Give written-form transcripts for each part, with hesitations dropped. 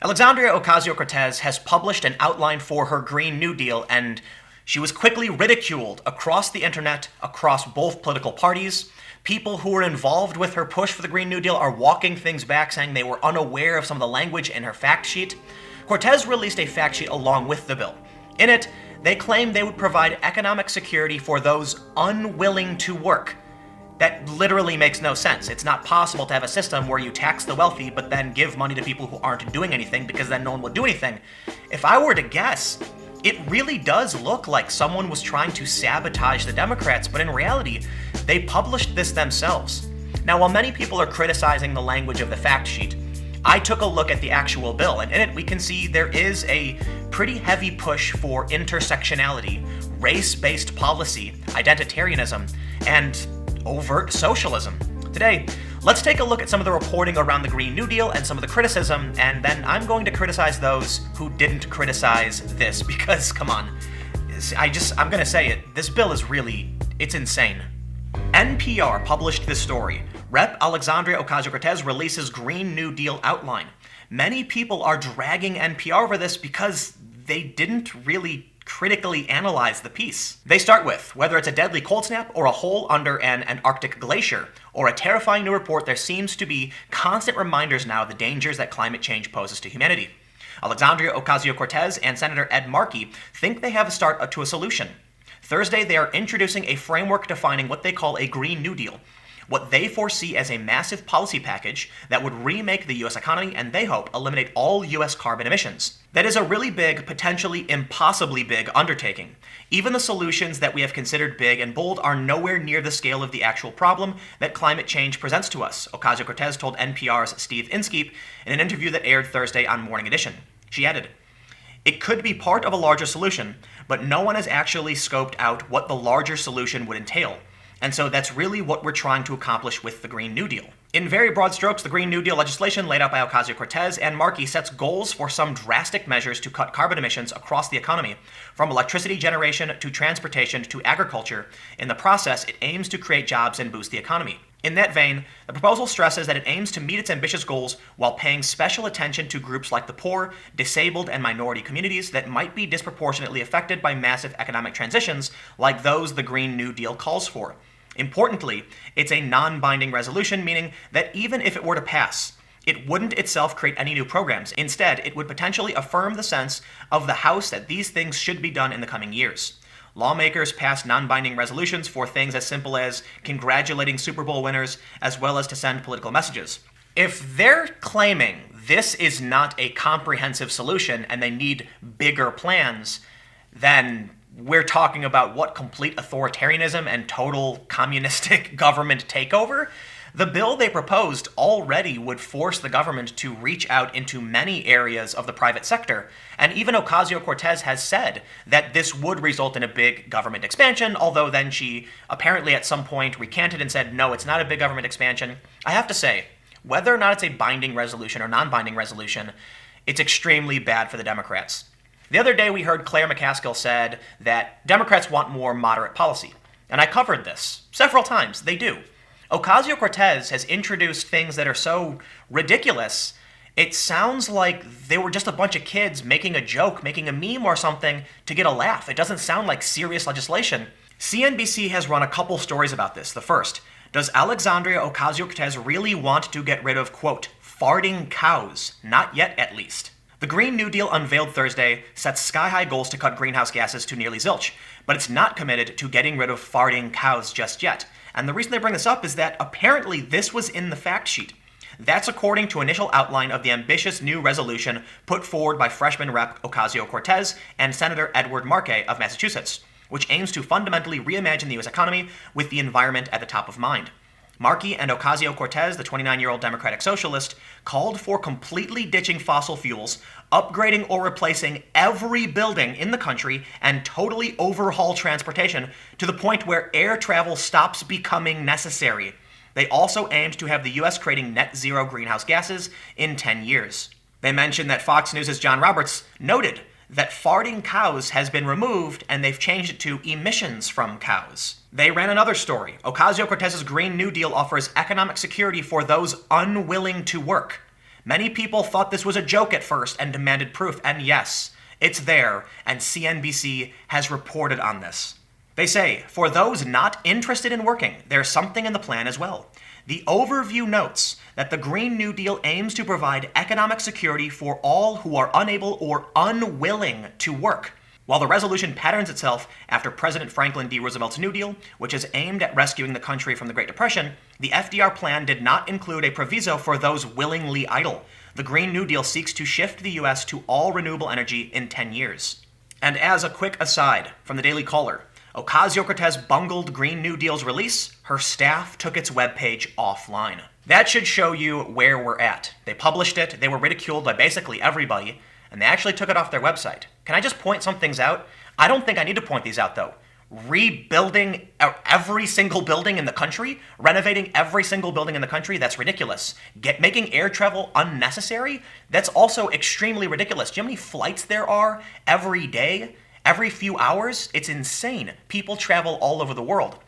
Alexandria Ocasio Cortez has published an outline for her Green New Deal, and she was quickly ridiculed across the internet, across both political parties. People who were involved with her push for the Green New Deal are walking things back, saying they were unaware of some of the language in her fact sheet. Cortez released a fact sheet along with the bill. In it, they claimed they would provide economic security for those unwilling to work. That literally makes no sense. It's not possible to have a system where you tax the wealthy but then give money to people who aren't doing anything, because then no one will do anything. If I were to guess, it really does look like someone was trying to sabotage the Democrats, but in reality, they published this themselves. Now, while many people are criticizing the language of the fact sheet, I took a look at the actual bill, and in it we can see there is a pretty heavy push for intersectionality, race-based policy, identitarianism, and overt socialism. Today, let's take a look at some of the reporting around the Green New Deal and some of the criticism, and then I'm going to criticize those who didn't criticize this, because, come on, I'm gonna say it, this bill is it's insane. NPR published this story. Rep. Alexandria Ocasio-Cortez releases Green New Deal outline. Many people are dragging NPR over this because they didn't really critically analyze the piece. They start with, whether it's a deadly cold snap or a hole under an Antarctic glacier, or a terrifying new report, there seems to be constant reminders now of the dangers that climate change poses to humanity. Alexandria Ocasio-Cortez and Senator Ed Markey think they have a start to a solution. Thursday, they are introducing a framework defining what they call a Green New Deal, what they foresee as a massive policy package that would remake the U.S. economy and, they hope, eliminate all U.S. carbon emissions. That is a really big, potentially impossibly big undertaking. Even the solutions that we have considered big and bold are nowhere near the scale of the actual problem that climate change presents to us, Ocasio-Cortez told NPR's Steve Inskeep in an interview that aired Thursday on Morning Edition. She added, "It could be part of a larger solution, but no one has actually scoped out what the larger solution would entail. And so that's really what we're trying to accomplish with the Green New Deal." In very broad strokes, the Green New Deal legislation laid out by Ocasio-Cortez and Markey sets goals for some drastic measures to cut carbon emissions across the economy, from electricity generation to transportation to agriculture. In the process, it aims to create jobs and boost the economy. In that vein, the proposal stresses that it aims to meet its ambitious goals while paying special attention to groups like the poor, disabled, and minority communities that might be disproportionately affected by massive economic transitions like those the Green New Deal calls for. Importantly, it's a non-binding resolution, meaning that even if it were to pass, it wouldn't itself create any new programs. Instead, it would potentially affirm the sense of the House that these things should be done in the coming years. Lawmakers pass non-binding resolutions for things as simple as congratulating Super Bowl winners, as well as to send political messages. If they're claiming this is not a comprehensive solution and they need bigger plans, then we're talking about what, complete authoritarianism and total communistic government takeover? The bill they proposed already would force the government to reach out into many areas of the private sector, and even Ocasio-Cortez has said that this would result in a big government expansion, although then she apparently at some point recanted and said, no, it's not a big government expansion. I have to say, whether or not it's a binding resolution or non-binding resolution, it's extremely bad for the Democrats. The other day we heard Claire McCaskill said that Democrats want more moderate policy. And I covered this several times. They do. Ocasio-Cortez has introduced things that are so ridiculous, it sounds like they were just a bunch of kids making a joke, making a meme or something to get a laugh. It doesn't sound like serious legislation. CNBC has run a couple stories about this. The first, does Alexandria Ocasio-Cortez really want to get rid of, quote, farting cows? Not yet, at least. The Green New Deal unveiled Thursday sets sky-high goals to cut greenhouse gases to nearly zilch, but it's not committed to getting rid of farting cows just yet. And the reason they bring this up is that apparently this was in the fact sheet. That's according to initial outline of the ambitious new resolution put forward by freshman Rep. Ocasio-Cortez and Senator Edward Markey of Massachusetts, which aims to fundamentally reimagine the U.S. economy with the environment at the top of mind. Markey and Ocasio-Cortez, the 29-year-old Democratic socialist, called for completely ditching fossil fuels, upgrading or replacing every building in the country, and totally overhaul transportation to the point where air travel stops becoming necessary. They also aimed to have the U.S. creating net zero greenhouse gases in 10 years. They mentioned that Fox News' John Roberts noted that farting cows has been removed and they've changed it to emissions from cows. They ran another story. Ocasio-Cortez's Green New Deal offers economic security for those unwilling to work. Many people thought this was a joke at first and demanded proof, and yes, it's there, and CNBC has reported on this. They say, for those not interested in working, there's something in the plan as well. The overview notes that the Green New Deal aims to provide economic security for all who are unable or unwilling to work. While the resolution patterns itself after President Franklin D. Roosevelt's New Deal, which is aimed at rescuing the country from the Great Depression, the FDR plan did not include a proviso for those willingly idle. The Green New Deal seeks to shift the U.S. to all renewable energy in 10 years. And as a quick aside from the Daily Caller, Ocasio Cortez bungled Green New Deal's release. Her staff took its webpage offline. That should show you where we're at. They published it, they were ridiculed by basically everybody, and they actually took it off their website. Can I just point some things out? I don't think I need to point these out, though. Rebuilding every single building in the country, renovating every single building in the country, that's ridiculous. Making air travel unnecessary, that's also extremely ridiculous. Do you know how many flights there are every day? Every few hours? It's insane. People travel all over the world.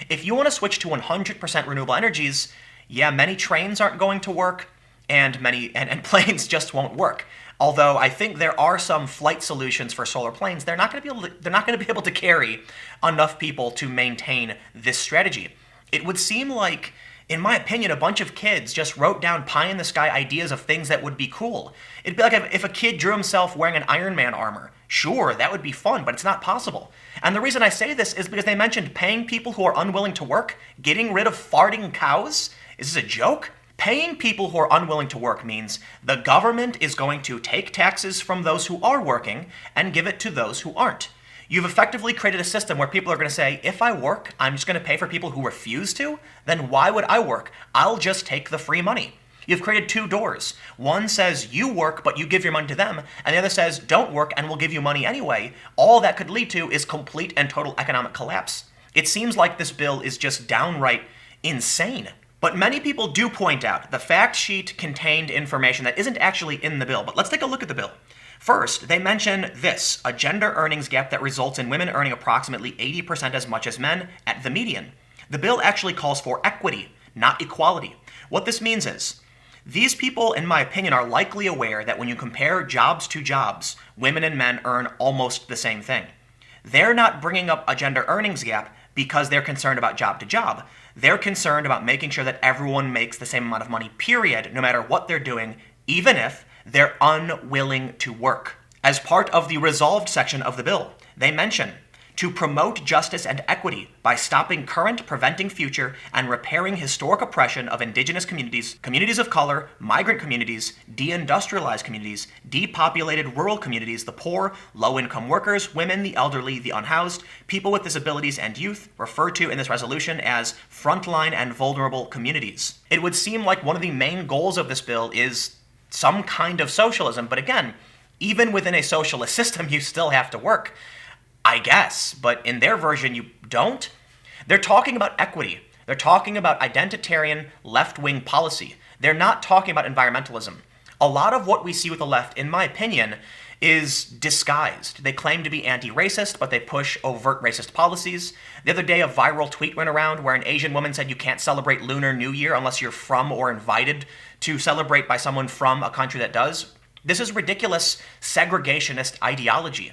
If you want to switch to 100% renewable energies, yeah, many trains aren't going to work, and planes just won't work. Although I think there are some flight solutions for solar planes, they're not going to be able to carry enough people to maintain this strategy. It would seem like, in my opinion, a bunch of kids just wrote down pie-in-the-sky ideas of things that would be cool. It'd be like if a kid drew himself wearing an Iron Man armor. Sure, that would be fun, but it's not possible. And the reason I say this is because they mentioned paying people who are unwilling to work, getting rid of farting cows. Is this a joke? Paying people who are unwilling to work means the government is going to take taxes from those who are working and give it to those who aren't. You've effectively created a system where people are going to say, if I work, I'm just going to pay for people who refuse to? Then why would I work? I'll just take the free money. You've created two doors. One says you work, but you give your money to them, and the other says don't work and we'll give you money anyway. All that could lead to is complete and total economic collapse. It seems like this bill is just downright insane. But many people do point out the fact sheet contained information that isn't actually in the bill. But let's take a look at the bill. First, they mention this, a gender earnings gap that results in women earning approximately 80% as much as men at the median. The bill actually calls for equity, not equality. What this means is, these people, in my opinion, are likely aware that when you compare jobs to jobs, women and men earn almost the same thing. They're not bringing up a gender earnings gap because they're concerned about job to job. They're concerned about making sure that everyone makes the same amount of money, period, no matter what they're doing, even if they're unwilling to work. As part of the resolved section of the bill, they mention to promote justice and equity by stopping current, preventing future, and repairing historic oppression of indigenous communities, communities of color, migrant communities, deindustrialized communities, depopulated rural communities, the poor, low-income workers, women, the elderly, the unhoused, people with disabilities, and youth, referred to in this resolution as frontline and vulnerable communities. It would seem like one of the main goals of this bill is some kind of socialism, but again, even within a socialist system, you still have to work. I guess, but in their version, you don't. They're talking about equity. They're talking about identitarian left-wing policy. They're not talking about environmentalism. A lot of what we see with the left, in my opinion, is disguised. They claim to be anti-racist, but they push overt racist policies. The other day, a viral tweet went around where an Asian woman said you can't celebrate Lunar New Year unless you're from or invited to celebrate by someone from a country that does. This is ridiculous segregationist ideology,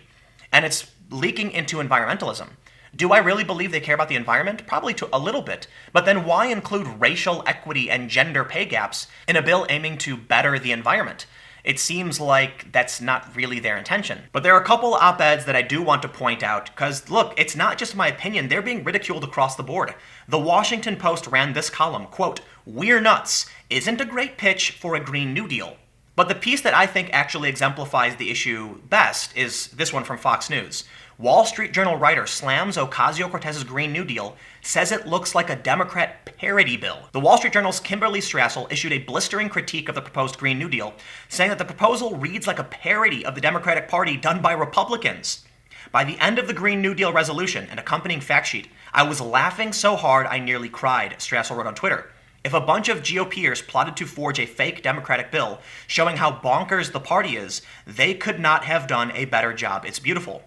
and it's leaking into environmentalism. Do I really believe they care about the environment? Probably to a little bit. But then why include racial equity and gender pay gaps in a bill aiming to better the environment? It seems like that's not really their intention. But there are a couple op-eds that I do want to point out, because look, it's not just my opinion, they're being ridiculed across the board. The Washington Post ran this column, quote, "We're nuts, isn't a great pitch for a Green New Deal." But the piece that I think actually exemplifies the issue best is this one from Fox News. Wall Street Journal writer slams Ocasio-Cortez's Green New Deal, says it looks like a Democrat parody bill. The Wall Street Journal's Kimberly Strassel issued a blistering critique of the proposed Green New Deal, saying that the proposal reads like a parody of the Democratic Party done by Republicans. By the end of the Green New Deal resolution and accompanying fact sheet, I was laughing so hard I nearly cried, Strassel wrote on Twitter. If a bunch of GOPers plotted to forge a fake Democratic bill showing how bonkers the party is, they could not have done a better job. It's beautiful.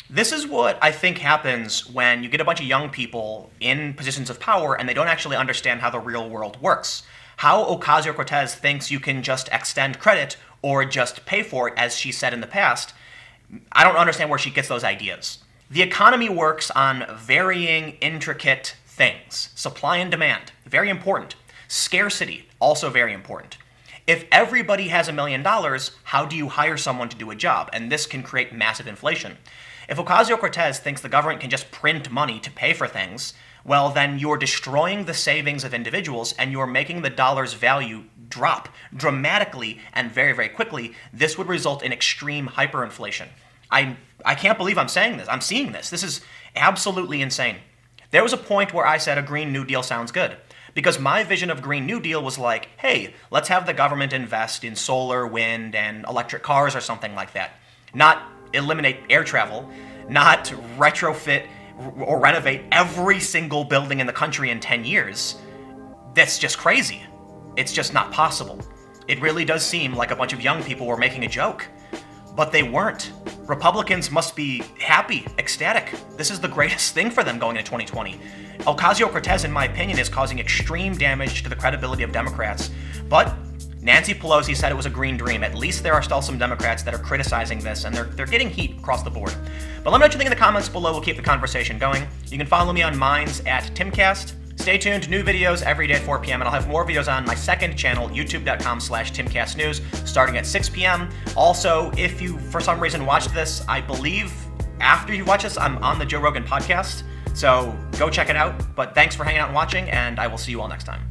This is what I think happens when you get a bunch of young people in positions of power and they don't actually understand how the real world works. How Ocasio Cortez thinks you can just extend credit or just pay for it, as she said in the past, I don't understand where she gets those ideas. The economy works on varying, intricate things. Supply and demand, very important. Scarcity, also very important. If everybody has $1 million, how do you hire someone to do a job? And this can create massive inflation. If Ocasio Cortez thinks the government can just print money to pay for things, well, then you're destroying the savings of individuals and you're making the dollar's value drop dramatically and very, very quickly. This would result in extreme hyperinflation. I can't believe I'm saying this. I'm seeing this. This is absolutely insane. There was a point where I said a Green New Deal sounds good, because my vision of Green New Deal was like, hey, let's have the government invest in solar, wind, and electric cars or something like that. Not eliminate air travel, not retrofit or renovate every single building in the country in 10 years. That's just crazy. It's just not possible. It really does seem like a bunch of young people were making a joke. But they weren't. Republicans must be happy, ecstatic. This is the greatest thing for them going into 2020. Ocasio Cortez, in my opinion, is causing extreme damage to the credibility of Democrats. But Nancy Pelosi said it was a green dream. At least there are still some Democrats that are criticizing this, and they're getting heat across the board. But let me know what you think in the comments below. We'll keep the conversation going. You can follow me on Minds at Timcast. Stay tuned, new videos every day at 4 p.m. and I'll have more videos on my second channel, youtube.com/TimCastNews, starting at 6 p.m. Also, if you, for some reason, watched this, I believe after you watch this, I'm on the Joe Rogan podcast, so go check it out. But thanks for hanging out and watching, and I will see you all next time.